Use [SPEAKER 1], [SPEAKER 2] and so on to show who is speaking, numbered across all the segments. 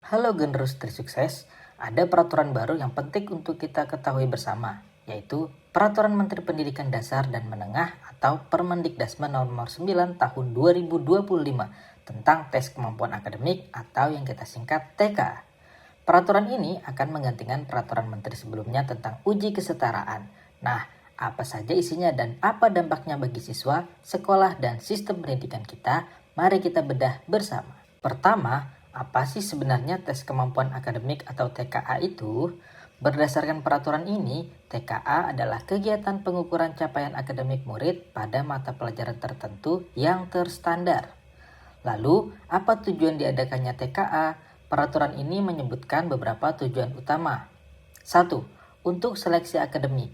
[SPEAKER 1] Halo generus Trisukses, ada peraturan baru yang penting untuk kita ketahui bersama, yaitu Peraturan Menteri Pendidikan Dasar dan Menengah atau Permendikdasmen nomor 9 tahun 2025 tentang tes kemampuan akademik atau yang kita singkat TK. Peraturan ini akan menggantikan peraturan menteri sebelumnya tentang uji kesetaraan. Nah, apa saja isinya dan apa dampaknya bagi siswa, sekolah, dan sistem pendidikan kita? Mari kita bedah bersama. Pertama, apa sih sebenarnya tes kemampuan akademik atau TKA itu? Berdasarkan peraturan ini, TKA adalah kegiatan pengukuran capaian akademik murid pada mata pelajaran tertentu yang terstandar. Lalu, apa tujuan diadakannya TKA? Peraturan ini menyebutkan beberapa tujuan utama. 1. Untuk seleksi akademik.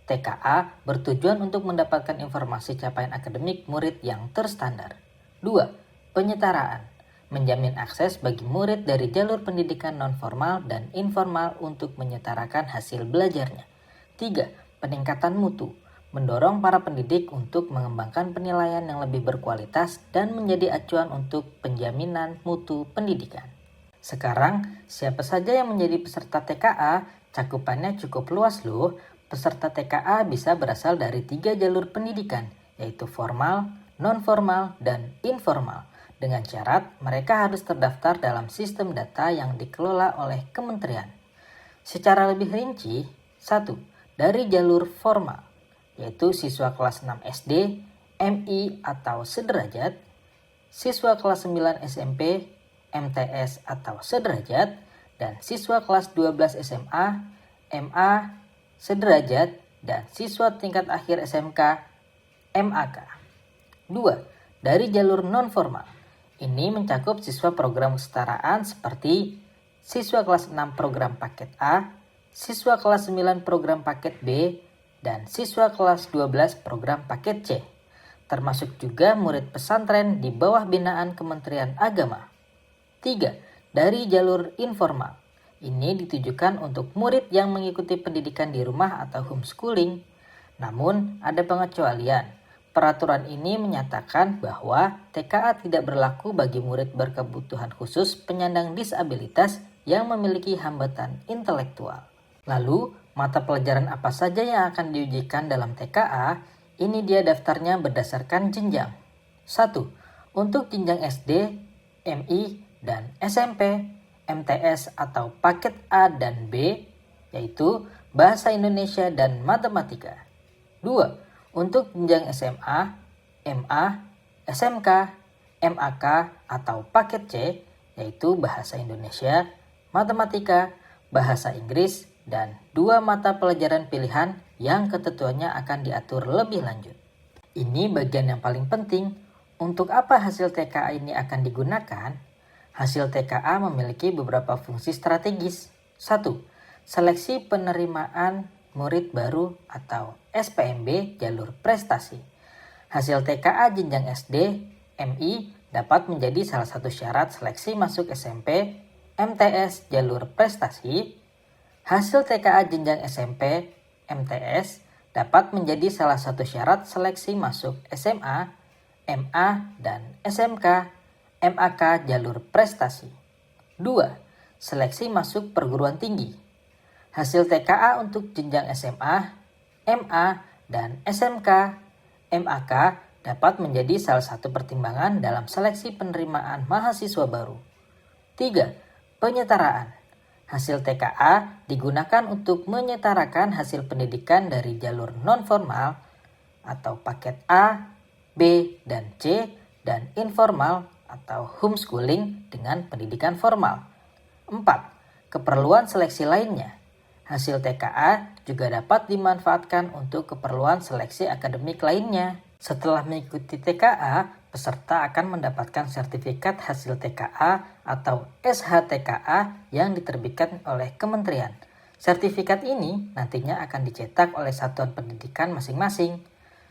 [SPEAKER 1] TKA bertujuan untuk mendapatkan informasi capaian akademik murid yang terstandar. 2. Penyetaraan. Menjamin akses bagi murid dari jalur pendidikan non-formal dan informal untuk menyetarakan hasil belajarnya. 3. Peningkatan mutu. Mendorong para pendidik untuk mengembangkan penilaian yang lebih berkualitas dan menjadi acuan untuk penjaminan mutu pendidikan. Sekarang, siapa saja yang menjadi peserta TKA? Cakupannya cukup luas loh. Peserta TKA bisa berasal dari 3 jalur pendidikan, yaitu formal, non-formal, dan informal. Dengan syarat mereka harus terdaftar dalam sistem data yang dikelola oleh kementerian. Secara lebih rinci, 1. Dari jalur formal, yaitu siswa kelas 6 SD, MI atau sederajat, siswa kelas 9 SMP, MTS atau sederajat, dan siswa kelas 12 SMA, MA, sederajat, dan siswa tingkat akhir SMK, MAK. 2. Dari jalur non-formal. Ini mencakup siswa program kesetaraan seperti siswa kelas 6 program paket A, siswa kelas 9 program paket B, dan siswa kelas 12 program paket C, termasuk juga murid pesantren di bawah binaan Kementerian Agama. 3. Dari jalur informal. Ini ditujukan untuk murid yang mengikuti pendidikan di rumah atau homeschooling. Namun, ada pengecualian. Peraturan ini menyatakan bahwa TKA tidak berlaku bagi murid berkebutuhan khusus penyandang disabilitas yang memiliki hambatan intelektual. Lalu, mata pelajaran apa saja yang akan diujikan dalam TKA? Ini dia daftarnya berdasarkan jenjang. 1. Untuk jenjang SD, MI, dan SMP, MTS atau paket A dan B, yaitu Bahasa Indonesia dan Matematika. 2. Untuk jenjang SMA, MA, SMK, MAK atau paket C, yaitu Bahasa Indonesia, Matematika, Bahasa Inggris, dan 2 mata pelajaran pilihan yang ketentuannya akan diatur lebih lanjut. Ini bagian yang paling penting. Untuk apa hasil TKA ini akan digunakan? Hasil TKA memiliki beberapa fungsi strategis. 1. Seleksi penerimaan murid baru atau SPMB jalur prestasi. Hasil TKA jenjang SD, MI dapat menjadi salah satu syarat seleksi masuk SMP, MTS jalur prestasi. Hasil TKA jenjang SMP, MTS dapat menjadi salah satu syarat seleksi masuk SMA, MA, dan SMK, MAK jalur prestasi. 2. Seleksi masuk perguruan tinggi. Hasil TKA untuk jenjang SMA, MA, dan SMK, MAK dapat menjadi salah satu pertimbangan dalam seleksi penerimaan mahasiswa baru. 3. Penyetaraan. Hasil TKA digunakan untuk menyetarakan hasil pendidikan dari jalur non-formal atau paket A, B, dan C, dan informal atau homeschooling dengan pendidikan formal. 4. Keperluan seleksi lainnya. Hasil TKA juga dapat dimanfaatkan untuk keperluan seleksi akademik lainnya. Setelah mengikuti TKA, peserta akan mendapatkan sertifikat hasil TKA atau SHTKA yang diterbitkan oleh kementerian. Sertifikat ini nantinya akan dicetak oleh satuan pendidikan masing-masing.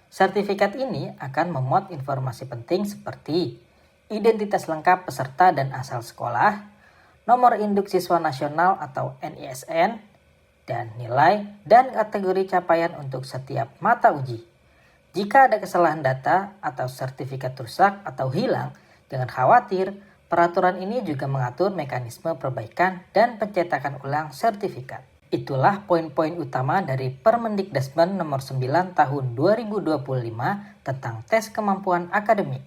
[SPEAKER 1] Sertifikat ini akan memuat informasi penting seperti identitas lengkap peserta dan asal sekolah, nomor induk siswa nasional atau NISN, dan nilai dan kategori capaian untuk setiap mata uji. Jika ada kesalahan data atau sertifikat rusak atau hilang, jangan khawatir, Peraturan ini juga mengatur mekanisme perbaikan dan pencetakan ulang sertifikat. Itulah poin-poin utama dari Permendikdasmen nomor 9 tahun 2025 tentang tes kemampuan akademik.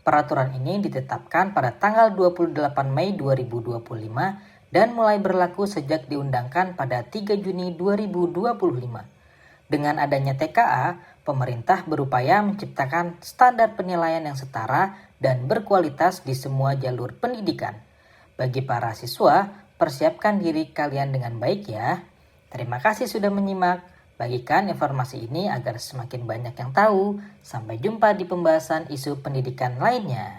[SPEAKER 1] Peraturan ini ditetapkan pada tanggal 28 Mei 2025 dan mulai berlaku sejak diundangkan pada 3 Juni 2025. Dengan adanya TKA, pemerintah berupaya menciptakan standar penilaian yang setara dan berkualitas di semua jalur pendidikan. Bagi para siswa, persiapkan diri kalian dengan baik ya. Terima kasih sudah menyimak. Bagikan informasi ini agar semakin banyak yang tahu. Sampai jumpa di pembahasan isu pendidikan lainnya.